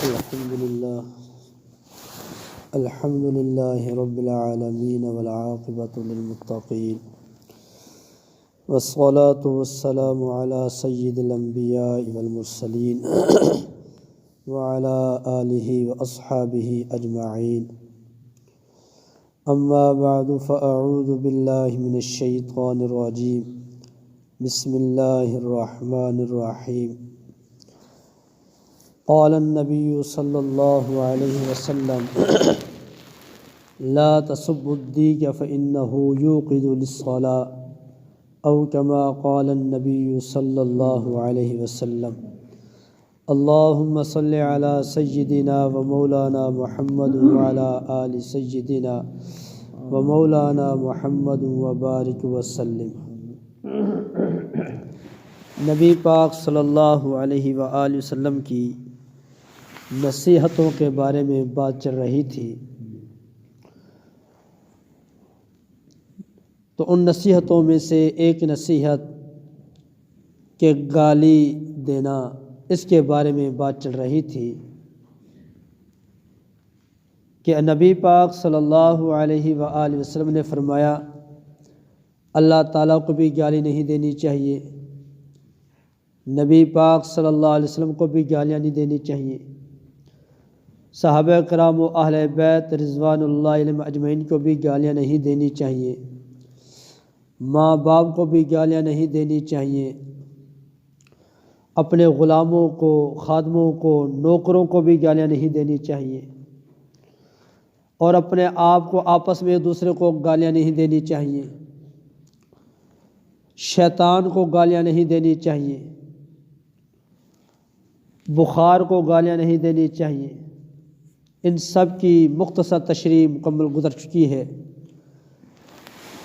الحمد لله رب العالمين والعاقبة للمتقين والصلاة والسلام على سيد الأنبياء والمرسلين وعلى آله وأصحابه أجمعين. أما بعد فأعوذ بالله من الشيطان الرجيم. بسم الله الرحمن الرحيم. قال النبي صلى الله عليه وسلم لا تسبوا الديك فإنه يوقظ للصلاة أو كما قال النبي صلى الله عليه وسلم. اللهم صل على سيدنا ومولانا محمد وعلى آل سيدنا ومولانا محمد وبارك وسلم. نبی پاک صلی اللہ علیہ وآلہ وسلم کی نصیحتوں کے بارے میں بات چل رہی تھی، تو ان نصیحتوں میں سے ایک نصیحت کہ گالی دینا، اس کے بارے میں بات چل رہی تھی کہ نبی پاک صلی اللہ علیہ وآلہ وسلم نے فرمایا اللہ تعالیٰ کو بھی گالی نہیں دینی چاہیے، نبی پاک صلی اللہ علیہ وسلم کو بھی گالیاں نہیں دینی چاہیے، صحابہ کرام و اہل بیت رضوان اللہ علیہم اجمعین کو بھی گالیاں نہیں دینی چاہیے، ماں باپ کو بھی گالیاں نہیں دینی چاہیے، اپنے غلاموں کو، خادموں کو، نوکروں کو بھی گالیاں نہیں دینی چاہیے، اور اپنے آپ کو آپس میں ایک دوسرے کو گالیاں نہیں دینی چاہیے، شیطان کو گالیاں نہیں دینی چاہیے، بخار کو گالیاں نہیں دینی چاہیے. ان سب کی مختصر تشریح مکمل گزر چکی ہے،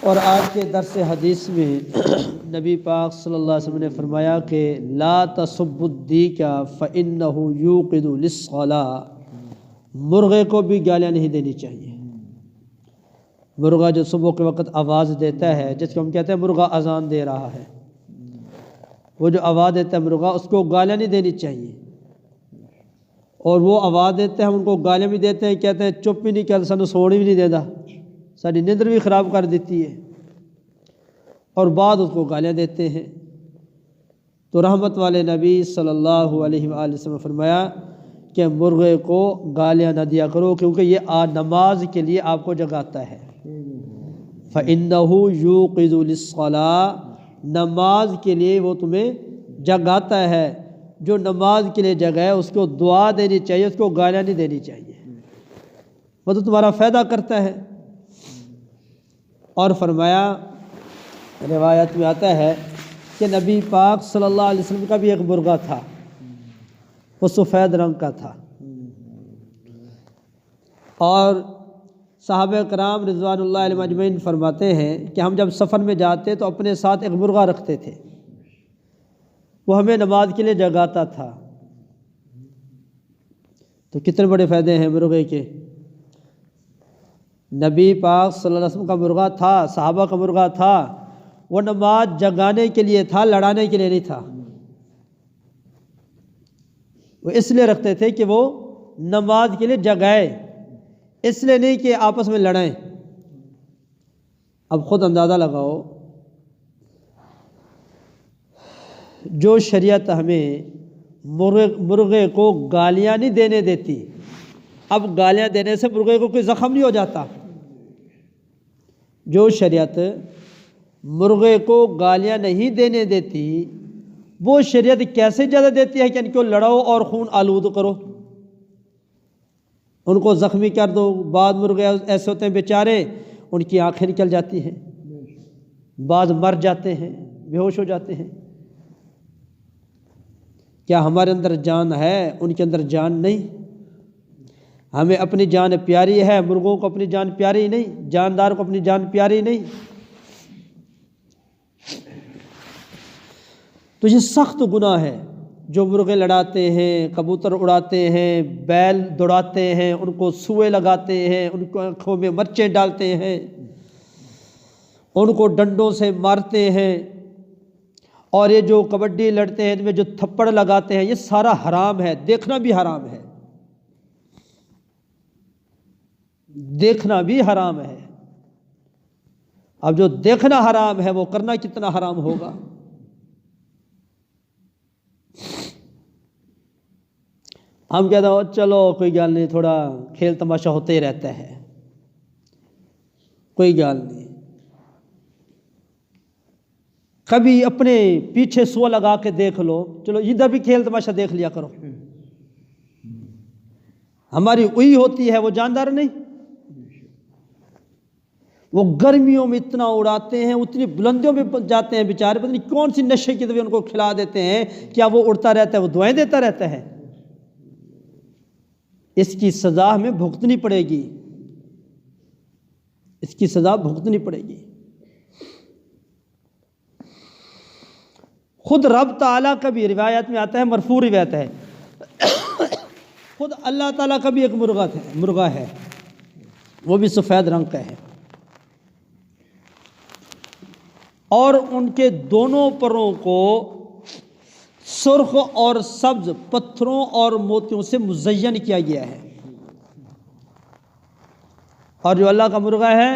اور آج کے درس حدیث میں نبی پاک صلی اللہ علیہ وسلم نے فرمایا کہ لا تسبوا الدیک فإنہ یوقظ للصلاة. مرغے کو بھی گالیاں نہیں دینی چاہیے. مرغا جو صبح کے وقت آواز دیتا ہے، جس کو ہم کہتے ہیں مرغا اذان دے رہا ہے، وہ جو آواز دیتا ہے مرغا، اس کو گالیاں نہیں دینی چاہیے. اور وہ آواز دیتے ہیں، ہم ان کو گالیاں بھی دیتے ہیں، کہتے ہیں چپ بھی نہیں کرتا، سانو سونے بھی نہیں دیتا، ساری نیندر بھی خراب کر دیتی ہے، اور بعد اس کو گالیاں دیتے ہیں. تو رحمت والے نبی صلی اللہ علیہ وآلہ وسلم نے فرمایا کہ مرغے کو گالیاں نہ دیا کرو، کیونکہ یہ نماز کے لیے آپ کو جگاتا ہے. فَإِنَّهُ يُوقِظُ لِلصَّلَاةِ. نماز کے لیے وہ تمہیں جگاتا ہے. جو نماز کے لیے جگہ ہے اس کو دعا دینی چاہیے، اس کو گالیاں نہیں دینی چاہیے، وہ تو تمہارا فائدہ کرتا ہے. اور فرمایا، روایت میں آتا ہے کہ نبی پاک صلی اللہ علیہ وسلم کا بھی ایک مرغا تھا، وہ سفید رنگ کا تھا، اور صحابہ کرام رضوان اللہ علیہم اجمعین فرماتے ہیں کہ ہم جب سفر میں جاتے تو اپنے ساتھ ایک مرغا رکھتے تھے، وہ ہمیں نماز کے لیے جگاتا تھا. تو کتنے بڑے فائدے ہیں مرغے کے. نبی پاک صلی اللہ علیہ وسلم کا مرغا تھا، صحابہ کا مرغا تھا، وہ نماز جگانے کے لیے تھا، لڑانے کے لیے نہیں تھا. وہ اس لیے رکھتے تھے کہ وہ نماز کے لیے جگائے، اس لیے نہیں کہ آپس میں لڑیں. اب خود اندازہ لگاؤ، جو شریعت ہمیں مرغے کو گالیاں نہیں دینے دیتی، اب گالیاں دینے سے مرغے کو کوئی زخم نہیں ہو جاتا. جو شریعت مرغے کو گالیاں نہیں دینے دیتی، وہ شریعت کیسے اجازت دیتی ہے کہ ان کو لڑاؤ اور خون آلود کرو، ان کو زخمی کر دو. بعض مرغے ایسے ہوتے ہیں بیچارے، ان کی آنکھیں نکل جاتی ہیں، بعض مر جاتے ہیں، بے ہوش ہو جاتے ہیں. کیا ہمارے اندر جان ہے، ان کے اندر جان نہیں؟ ہمیں اپنی جان پیاری ہے، مرغوں کو اپنی جان پیاری نہیں، جاندار کو اپنی جان پیاری نہیں. تو یہ سخت گناہ ہے جو مرغے لڑاتے ہیں، کبوتر اڑاتے ہیں، بیل دوڑاتے ہیں، ان کو سوئے لگاتے ہیں، ان کو آنکھوں میں مرچیں ڈالتے ہیں، ان کو ڈنڈوں سے مارتے ہیں، اور یہ جو کبڈی لڑتے ہیں ان میں جو تھپڑ لگاتے ہیں، یہ سارا حرام ہے، دیکھنا بھی حرام ہے. دیکھنا بھی حرام ہے۔ اب جو دیکھنا حرام ہے وہ کرنا کتنا حرام ہوگا۔ ہم کہتے ہیں چلو کوئی گال نہیں، تھوڑا کھیل تماشا ہوتے ہی رہتا ہے، کوئی گال نہیں، کبھی اپنے پیچھے سو لگا کے دیکھ لو، چلو ادھر بھی کھیل تماشا دیکھ لیا کرو۔ ہماری اوئی ہوتی ہے، وہ جاندار نہیں۔ وہ گرمیوں میں اتنا اڑاتے ہیں، اتنی بلندیوں میں جاتے ہیں بیچارے، پتہ نہیں کون سی نشے کی دوائی ان کو کھلا دیتے ہیں، کیا وہ اڑتا رہتا ہے، وہ دعائیں دیتا رہتا ہے۔ اس کی سزا ہمیں بھگتنی پڑے گی، اس کی سزا بھگتنی پڑے گی۔ خود رب تعالیٰ کا بھی روایت میں آتا ہے، مرفوع روایت ہے، خود اللہ تعالیٰ کا بھی ایک مرغا ہے، وہ بھی سفید رنگ کا ہے، اور ان کے دونوں پروں کو سرخ اور سبز پتھروں اور موتیوں سے مزین کیا گیا ہے۔ اور جو اللہ کا مرغا ہے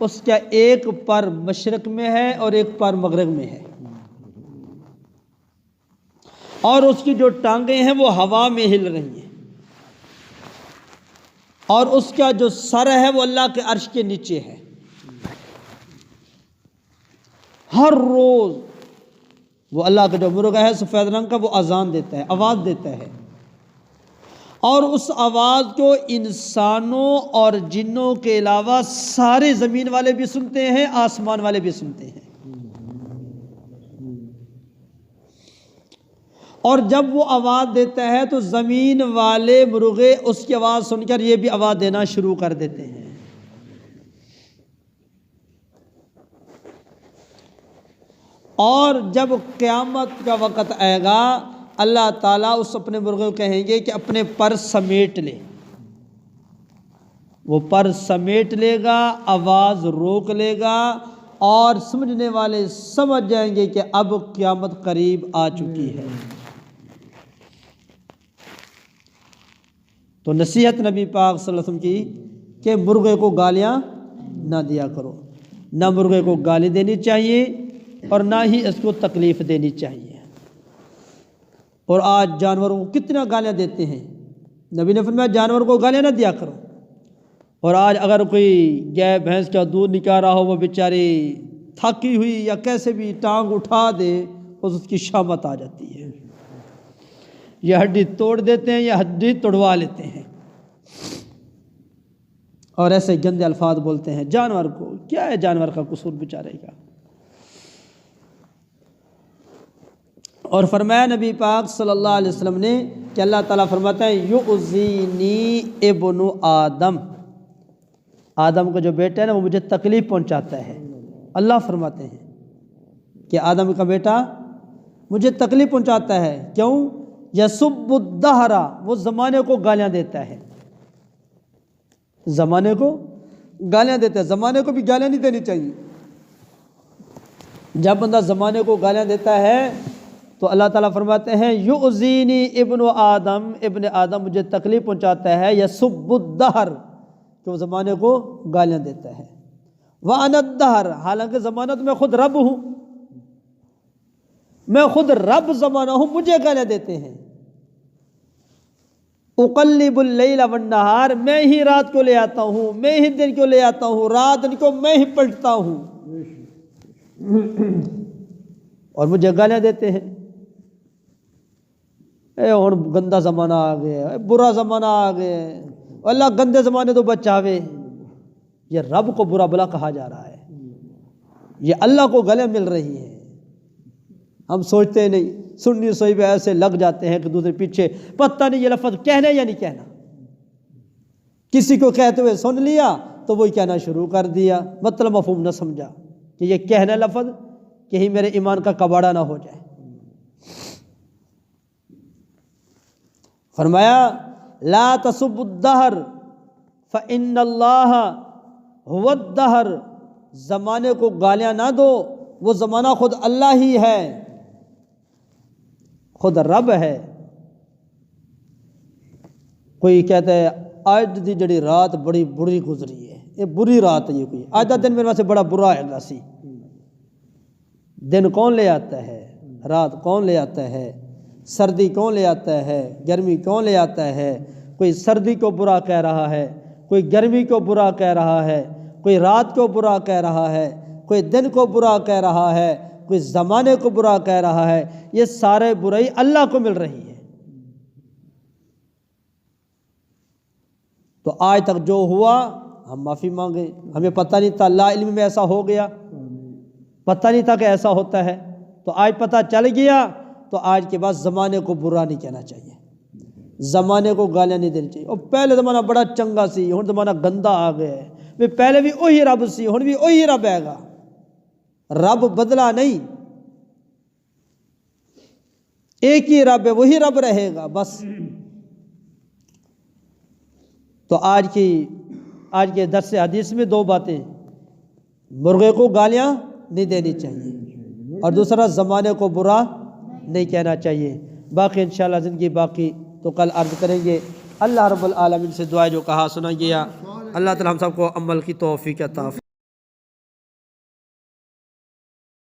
اس کا ایک پر مشرق میں ہے اور ایک پر مغرب میں ہے، اور اس کی جو ٹانگیں ہیں وہ ہوا میں ہل رہی ہیں، اور اس کا جو سر ہے وہ اللہ کے عرش کے نیچے ہے۔ ہر روز وہ اللہ کا جو مرغا ہے سفید رنگ کا، وہ اذان دیتا ہے، آواز دیتا ہے، اور اس آواز کو انسانوں اور جنوں کے علاوہ سارے زمین والے بھی سنتے ہیں، آسمان والے بھی سنتے ہیں۔ اور جب وہ آواز دیتا ہے تو زمین والے مرغے اس کی آواز سن کر یہ بھی آواز دینا شروع کر دیتے ہیں۔ اور جب قیامت کا وقت آئے گا، اللہ تعالیٰ اس اپنے مرغے کو کہیں گے کہ اپنے پر سمیٹ لے، وہ پر سمیٹ لے گا، آواز روک لے گا، اور سمجھنے والے سمجھ جائیں گے کہ اب قیامت قریب آ چکی ہے۔ تو نصیحت نبی پاک صلی اللہ علیہ وسلم کی کہ مرغے کو گالیاں نہ دیا کرو، نہ مرغے کو گالی دینی چاہیے اور نہ ہی اس کو تکلیف دینی چاہیے۔ اور آج جانوروں کو کتنا گالیاں دیتے ہیں، نبی نے فرمایا جانور کو گالیاں نہ دیا کرو۔ اور آج اگر کوئی گائے بھینس کا دودھ نکال رہا ہو، وہ بیچاری تھکی ہوئی یا کیسے بھی ٹانگ اٹھا دے، اس کی شامت آ جاتی ہے، یا ہڈی توڑ دیتے ہیں یا ہڈی توڑوا لیتے ہیں، اور ایسے گندے الفاظ بولتے ہیں جانور کو۔ کیا ہے جانور کا قصور بیچارے کا؟ اور فرمایا نبی پاک صلی اللہ علیہ وسلم نے کہ اللہ تعالیٰ فرماتا ہے یؤذینی ابن آدم، آدم کا جو بیٹا ہے نا وہ مجھے تکلیف پہنچاتا ہے۔ اللہ فرماتے ہیں کہ آدم کا بیٹا مجھے تکلیف پہنچاتا ہے، کیوں؟ یسب الدہر، وہ زمانے کو گالیاں دیتا ہے، زمانے کو گالیاں دیتا ہے۔ زمانے کو بھی گالیاں نہیں دینی چاہیے۔ جب بندہ زمانے کو گالیاں دیتا ہے تو اللہ تعالیٰ فرماتے ہیں یؤذینی ابن آدم، ابن آدم مجھے تکلیف پہنچاتا ہے، یسب الدہر، کہ وہ زمانے کو گالیاں دیتا ہے۔ وَأَنَا الدَّهْرُ، حالانکہ زمانہ تو میں خود رب ہوں، میں خود رب زمانہ ہوں، مجھے گالیاں دیتے ہیں۔ اقلب اللیل والنہار، میں ہی رات کو لے آتا ہوں، میں ہی دن کو لے آتا ہوں، رات دن کو میں ہی پلٹتا ہوں، اور مجھے گالیاں دیتے ہیں۔ اے اور گندا زمانہ آ گیا، برا زمانہ آ گیا، اللہ گندے زمانے تو بچاوے۔ یہ رب کو برا بلا کہا جا رہا ہے، یہ اللہ کو گلے مل رہی ہیں۔ ہم سوچتے نہیں، سنی سوئی پہ ایسے لگ جاتے ہیں کہ دوسرے پیچھے پتہ نہیں یہ لفظ کہنا یا نہیں کہنا، کسی کو کہتے ہوئے سن لیا تو وہی کہنا شروع کر دیا، مطلب مفہوم نہ سمجھا کہ یہ کہنا لفظ کہیں میرے ایمان کا کباڑا نہ ہو جائے۔ فرمایا لا تسب الدہر فإن اللہ هو الدہر، زمانے کو گالیاں نہ دو، وہ زمانہ خود اللہ ہی ہے، خود رب ہے۔ کوئی کہتا ہے آج دی جڑی رات بڑی بری گزری ہے، یہ بری رات ہے، یہ کوئی آج دا دن میرے واسطے بڑا برا ہے گا سی۔ دن کون لے آتا ہے، رات کون لے آتا ہے، سردی کون لے آتا ہے، گرمی کون لے آتا ہے؟ کوئی سردی کو برا کہہ رہا ہے، کوئی گرمی کو برا کہہ رہا ہے، کوئی رات کو برا کہہ رہا ہے، کوئی دن کو برا کہہ رہا ہے، کوئی زمانے کو برا کہہ رہا ہے۔ یہ سارے برائی اللہ کو مل رہی ہے۔ تو آج تک جو ہوا ہم معافی مانگے، ہمیں پتہ نہیں تھا، لا علم میں ایسا ہو گیا، پتہ نہیں تھا کہ ایسا ہوتا ہے، تو آج پتہ چل گیا، تو آج کے بعد زمانے کو برا نہیں کہنا چاہیے، زمانے کو گالیاں نہیں دینی چاہیے۔ اور پہلے زمانہ بڑا چنگا سی، ہن زمانہ گندا آ گیا ہے، پہلے بھی وہی رب سی، ہن بھی وہی رب ہے گا، رب بدلا نہیں، ایک ہی رب ہے، وہی رب رہے گا بس۔ تو آج کے درس حدیث میں دو باتیں، مرغے کو گالیاں نہیں دینی چاہیے، اور دوسرا زمانے کو برا نہیں کہنا چاہیے۔ باقی انشاءاللہ زندگی باقی تو کل عرض کریں گے۔ اللہ رب العالمین سے دعا جو کہا سنا گیا، اللہ تعالی ہم سب کو عمل کی توفیق عطا فرمائے۔